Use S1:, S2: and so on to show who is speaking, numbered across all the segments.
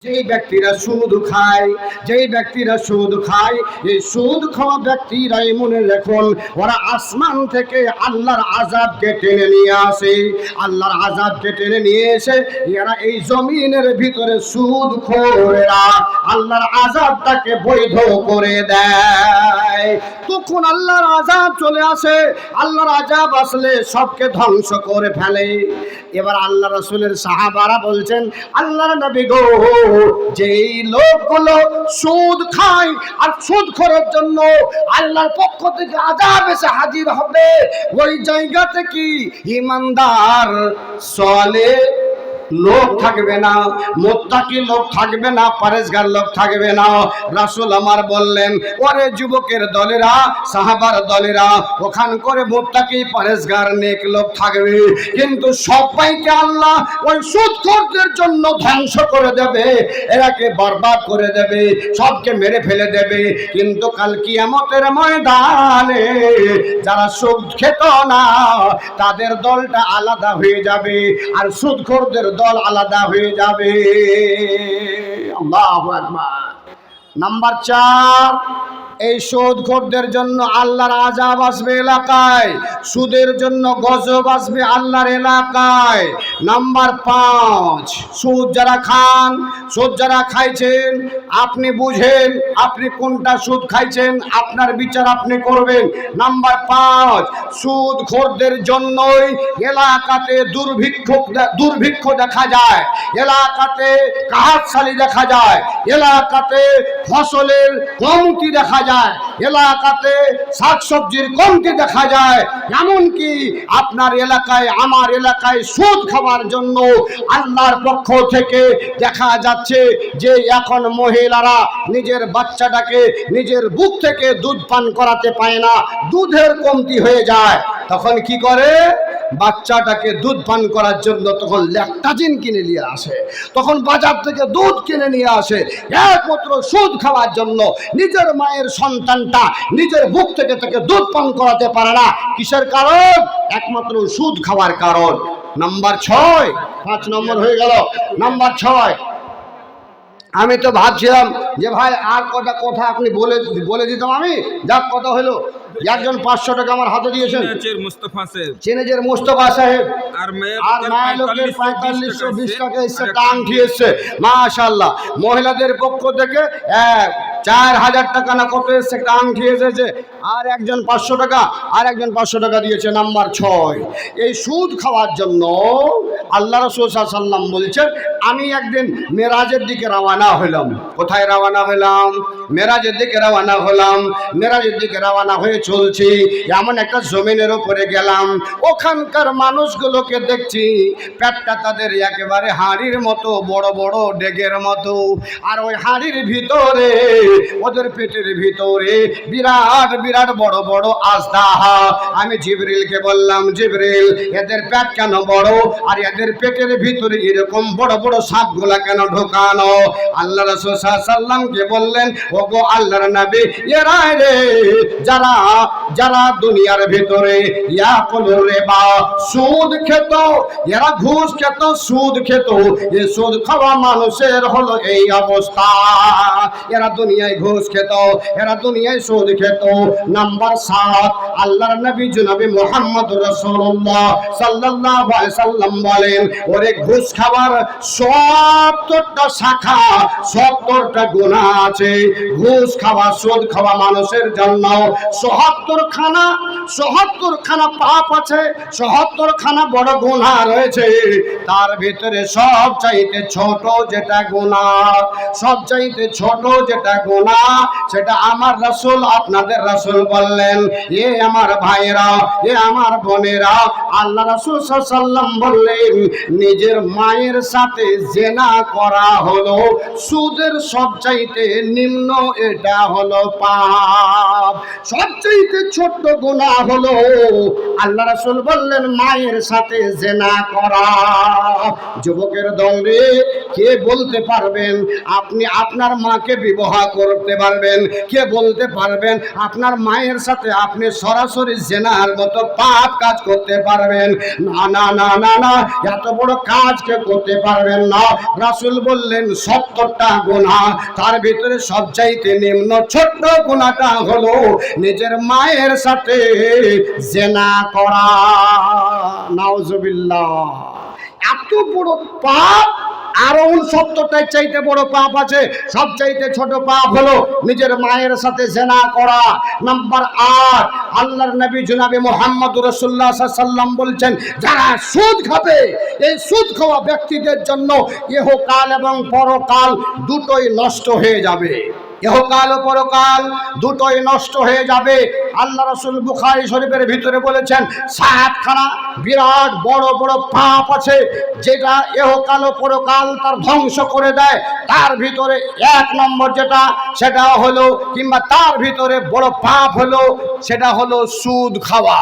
S1: যেই ব্যক্তিরা সুদ খায়, এই সুদ খাওয়া ব্যক্তিরাই মনে রাখুন, ওরা আসমান থেকে আল্লাহর আযাবকে টেনে নিয়ে আসে। আল্লাহর আযাবকে টেনে নিয়ে এসে এরা এই জমিনের ভিতরে সুদখোরেরা আল্লাহর আযাবটাকে বৈধ করে দেয়। তখন আল্লাহর আযাব চলে আসে। আল্লাহর আযাব আসলে সবকে ধ্বংস করে ফেলে। এবার আল্লাহ রাসূলের সাহাবারা বলছেন, আল্লাহর নবী গো, যেই লোকগুলো সুদ খায় আর সুদখোরের জন্য আল্লাহর পক্ষ থেকে আযাব এসে হাজির হবে, ওই জায়গাতে কি ঈমানদার সালেহ লোক থাকবে না, মুত্তাকি লোক থাকবে না, পরেজগার লোক থাকবে না। রাসূল আমার বললেন, ওরে যুবকের দলেরা, সাহাবার দলেরা, ওখান করে মুত্তাকি পরেজগার নেক লোক থাকবে, কিন্তু সবাইকে আল্লাহ ওই সুদখোরদের জন্য ধ্বংস করে দেবে, এরাকে বরবাদ করে দেবে, সবকে মেরে ফেলে দেবে। কিন্তু কাল কিয়ামতের ময়দানে যারা সুদ খেত না তাদের দলটা আলাদা হয়ে যাবে, আর সুদখোরদের দল আলাদা হয়ে যাবে। আল্লাহু আকবার। নাম্বার 4, এই সুদখোরদের জন্য আল্লাহর আযাব আসবে এলাকায়, সুদের জন্য গজব আসবে আল্লাহর এলাকায়। নাম্বার 5, সুদ যারা খান, সুদ যারা খাইছেন, আপনি বুঝেন আপনি কোনটা সুদ খাইছেন, আপনার বিচার আপনি করবেন। নাম্বার 5, সুদখোরদের জন্যই এলাকাতে দুর্ভিক্ষ দেখা যায়, এলাকাতে কাহাতশালি দেখা যায়, এলাকাতে ফসলের কমতি দেখা যায়, এলাকাতে শাকসবজির কমতি দেখা যায়। এমনকি আপনার এলাকায়, আমার এলাকায় সুদ খাওয়ার জন্য আল্লাহর পক্ষ থেকে দেখা যাচ্ছে যে এখন মহিলারা নিজের বাচ্চাটাকে নিজের বুক থেকে দুধ পান করাতে পায় না, দুধের কমতি হয়ে যায়। তখন কি করে? বাচ্চাটাকে দুধ পান করার জন্য তখন ল্যাকটাজিন কিনে নিয়ে আসে, তখন বাজার থেকে দুধ কিনে নিয়ে আসে, একমাত্র সুদ খাওয়ার জন্য। নিজের মায়ের সন্তানটা নিজের বুক থেকে তাকে দুধ পান করাতে পারে না। কিসের কারণ? একমাত্র সুদ খাওয়ার কারণ। নাম্বার 6, 5 নম্বর হয়ে গেল। নাম্বার 6, আমি তো ভাবছিলাম যে ভাই আর কটা কথা আপনি বলে দিতাম, আমি যাক কথা হলো। একজন 500 টাকা আমার হাতে দিয়েছেন, চেনেজের মুস্তফা সাহেব, আর মায়ের 4520 টাকা এসছে, আংটি এসছে, মাশাআল্লাহ। মহিলাদের পক্ষ থেকে 4000 টাকা না কত এসছে, একটা আংটি এসেছে, আর একজন 500 টাকা, আর একজন 500 টাকা দিয়েছে। নাম্বার 6, এই সুদ খাওয়ার জন্য আল্লাহ রাসূল সাল্লাল্লাহু আলাইহি ওয়াসাল্লাম বলছেন, আমি একদিন মেরাজের দিকে রওনা হলাম। কোথায় রওনা হলাম? মেরাজের দিকে রওনা হলাম। মেরাজের দিকে রওনা হয়ে চলছি, এমন একটা জমিনের উপরে গেলাম, ওখানকার মানুষগুলোকে দেখছি পেটটা তাদের একেবারে হাঁড়ির মতো, বড় বড় ডেগের মতো, আর ওই হাঁড়ির ভিতরে, ওদের পেটের ভিতরে বিরাট বিরাট বড় বড় আজদাহা। আমি জিবরিলকে বললাম, জিবরিল, এদের পেট কেন বড়, আর এদের পেটের ভিতরে এরকম বড় বড় সাপগুলা কেন ঢোকানো? আল্লাহ রাসূল সাল্লাল্লাহু আলাইহি ওয়াসাল্লামকে বললেন, ওগো আল্লাহর নবী, এরা রে যারা যারা দুনিয়ার ভিতরে ইয়াকুলুর রিবা, সুদ খেত, এরা ঘুষ খেত, সুদ খেত, এই সুদ খাওয়া মানুষের হলো এই অবস্থা। এরা দুনিয়ায় ঘুষ খেত, এরা দুনিয়ায় সুদ খেত। নাম্বার 7, আল্লাহর নবী জনাবে মুহাম্মদুর রাসূলুল্লাহ সাল্লাল্লাহু আলাইহি সাল্লাম বলেন, ওরে ঘুষ খাওয়ার 70টা শাখা, 70টা গুনাহ আছে। ঘুষ খাওয়া, সুদ খাওয়া মানুষের জন্য ৭০খানা পাপ আছে, ৭০খানা বড় গুনাহ রয়েছে। তার ভিতরে সবচাইতে ছোট যেটা গুনাহ, সবচাইতে ছোট যেটা গুনাহ, সেটা আমার রাসূল, আপনাদের রাসূল বললেন, এ আমার ভাইরা, এ আমার বোনেরা, আল্লাহ রাসূল সাল্লাল্লাহু আলাইহি ওয়াসাল্লাম বললেন, নিজের মায়ের সাথে জিনা করা হলো সুদের সবচাইতে নিম্ন, এটা হলো পাপ। সবচাইতে ছোট গুনাহ হলো, আল্লাহ রাসূল বললেন, মায়ের সাথে জিনা করা। যুবকের দল রে, কে বলতে পারবেন আপনি আপনার মাকে বিবাহ করতে পারবেন? কে বলতে পারবেন আপনার মায়ের সাথে আপনি সরাসরি জেনার মতো পাপ কাজ করতে পারবেন? না না না না না, এত বড় কাজ কে করতে পারবেন না। রাসূল বললেন 70টা গুনাহ, তার ভিতরে সবচাইতে নিম্ন ছোট্ট গুনাহটা হলো নিজের মায়ের সাথে জেনা করা। নাউজুবিল্লাহ। এত বড় পাপ, আরো 69টার চাইতে বড় পাপ আছে। সবচাইতে ছোট পাপ হলো নিজের মায়ের সাথে জেনা করা। নাম্বার 8, আল্লাহর নবী জনাবে মুহাম্মদুর রাসূলুল্লাহ সাল্লাল্লাহু আলাইহি ওয়াসাল্লাম বলছেন, যারা সুদ খাবে, এই সুদ খাওয়া ব্যক্তিদের জন্য ইহকাল এবং পরকাল দুটোই নষ্ট হয়ে যাবে। ইহকাল ও পরকাল দুটোই নষ্ট হয়ে যাবে। আল্লাহ রাসূল বুখারী শরীফের ভিতরে বলেছেন 7খানা বিরাট বড় বড় পাপ আছে যেটা ইহকাল ও পরকাল তার ধ্বংস করে দেয়। তার ভিতরে 1 নম্বর যেটা, সেটা হলো, কিংবা তার ভিতরে বড় পাপ হলো, সেটা হলো সুদ খাওয়া।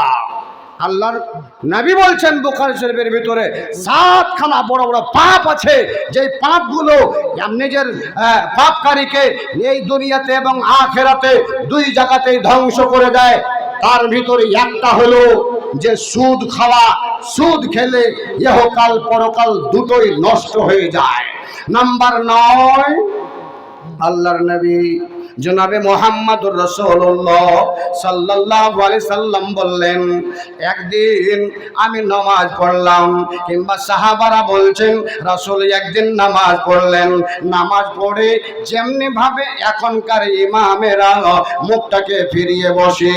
S1: আল্লাহর নবী বলছেন বুখারী শরীফের ভিতরে 7খানা বড় বড় পাপ আছে, যে পাপগুলো নিজের পাপকারীকে এই দুনিয়াতে এবং আখিরাতে দুই জায়গাতেই ধ্বংস করে দেয়। তার ভিতরে একটা হলো যে সুদ খাওয়া। সুদ খেলে ইহকাল পরকাল দুটোই নষ্ট হয়ে যায়। নাম্বার 9, আল্লাহর নবী জনাবে মুহাম্মদুর রাসূলুল্লাহ সাল্লাল্লাহু আলাইহি সাল্লাম বললেন, একদিন আমি নামাজ পড়লাম, কিংবা সাহাবারা বলছেন রাসূল একদিন নামাজ পড়লেন। নামাজ পড়ে যেমনি ভাবে এখনকার ইমামেরা মুখটাকে ফিরিয়ে বসে,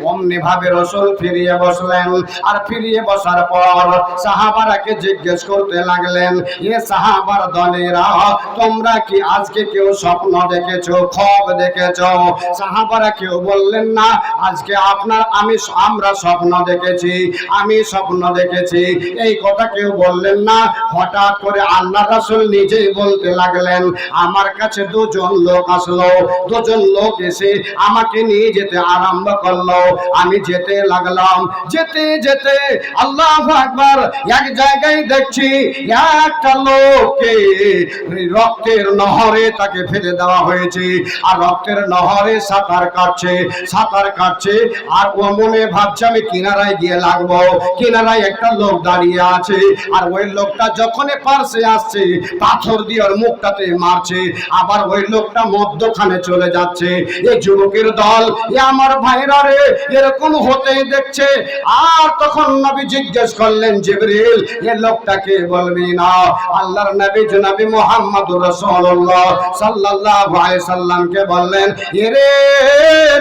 S1: অমনি ভাবে রাসূল ফিরিয়ে বসলেন। আর ফিরিয়ে বসার পর সাহাবারাকে জিজ্ঞেস করতে লাগলেন, এ সাহাবার দলেরা, তোমরা কি আজকে কেউ স্বপ্ন দেখেছো, খব দেখেছো? সাহাবারা কেউ বললেন না, আজকে আমরা স্বপ্ন দেখেছি, আমি স্বপ্ন দেখেছি, এই কথা কেউ বললেন না। হঠাৎ করে আল্লাহ রাসূল নিজেই বলতে লাগলেন, আমার কাছে 2জন লোক আসলো। 2জন লোক এসে আমাকে নিয়ে যেতে আরম্ভ করলো। আমি যেতে লাগলাম। যেতে যেতে আল্লাহু আকবার, এক জায়গায় দেখছি একটা লোককে রক্তের নহরে তাকে ফেলে দেওয়া হয়েছে। আর রক্তের নহরে সাঁতার কাটছে। আর ও মনে ভাবছে আমি কিনারায় গিয়ে লাগবো। কিনারায় একটা লোক দাঁড়িয়ে আছে, আর ওই লোকটা যখনই পাশে আসছে পাথর দিয়ে ওর মুখটাতে মারছে। আবার ওই লোকটা মধ্যখানে চলে যাচ্ছে। এই যুবকের দল, আমার ভাইরা রে, এরকম হতে দেখছে। আর তখন নবী জিজ্ঞেস করলেন, জিবরিল, এই লোকটাকে বলবি না? আল্লাহর নবী জনাবে মুহাম্মদুর রাসূলুল্লাহ সাল্লাল্লাহু আলাইহি সাল্লামকে বললেন, এরে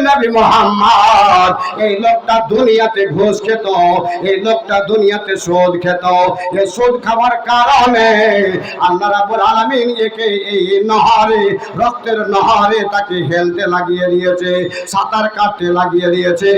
S1: নবী মুহাম্মদ, এই লোকটা দুনিয়াতে ঘুষ খেত, এই লোকটা দুনিয়াতে সুদ খেত। এই সুদ খাওয়ার কারণে আল্লাহ রাব্বুল আলামিন একে এই নহরে, রক্তের নহরে তাকে হেলতে লাগিয়ে দিয়েছে, সাঁতার কাটতে লাগিয়ে দিয়েছে।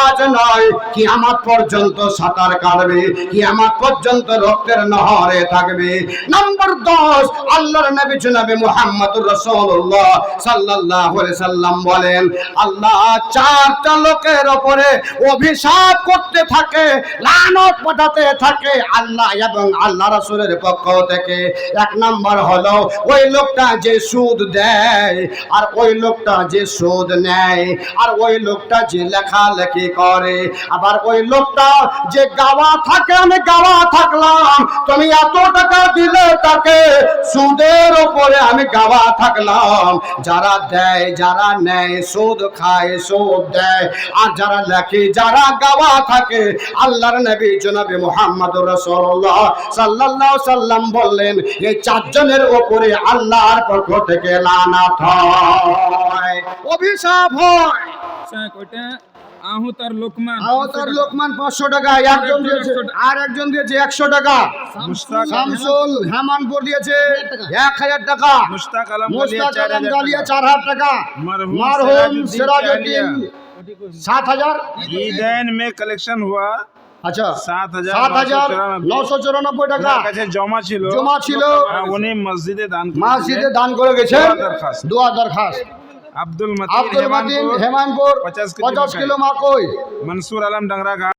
S1: আজ নয়, কিয়ামত পর্যন্ত সাঁতার কাটবে, কিয়ামত পর্যন্ত রক্তের নহরে থাকবে। নাম্বার 10, আল্লাহর নবী জনাবে মুহাম্মদুর রাসূলুল্লাহ সাল্লাল্লাহু আলাইহি সাল্লাম বলেন, আল্লাহ 4টা লোকের উপরে অভিশাপ করতে থাকে, লানত পাঠাতে থাকে আল্লাহ এবং আল্লাহ রাসূলের পক্ষ থেকে। 1 নম্বর হলো ওই লোকটা যে সুদ দেয়, আর ওই লোকটা যে সুদ নেয়, আর ওই লোকটা যে লেখালেখি করে, আবার ওই লোকটা যে গাওয়া থাকে, আমি গাওয়া থাকলাম, তুমি এত টাকা দিলে তাকে, সুদের উপরে আমি গাওয়া থাকলাম। যারা দেয়, যারা নেয়, সুদ খায়, সুদ দেয়, আর যারা লেখে, যারা গাওয়া থাকে, আল্লাহর নবী জনাবে মুহাম্মদুর রাসূলুল্লাহ সাল্লাল্লাহু আলাইহি সাল্লাম বললেন, এই 4 জনের উপরে আল্লাহর পক্ষ থেকে লানত হয়, অভিশাপ হয়।
S2: আহতার লোকমান
S1: 500 টাকা একজন দিয়েছে, আর একজন দিয়েছে 100 টাকা। শামসুল হেমানপুর দিয়েছে 1000 টাকা। মুশতাক আলম গালিয়া 4000 টাকা। মরহুম সিরাজউদ্দিন 7000।
S2: ईदैन में कलेक्शन हुआ,
S1: আচ্ছা
S2: 7,994
S1: টাকা
S2: জমা ছিল। উনি মসজিদে দান
S1: করে গেছে। দোয়া দরখাস্ত।
S2: আব্দুল
S1: মতিন হেমানপুর 50 কিলো মাকই।
S2: मंसूर आलम डंगरा घाट।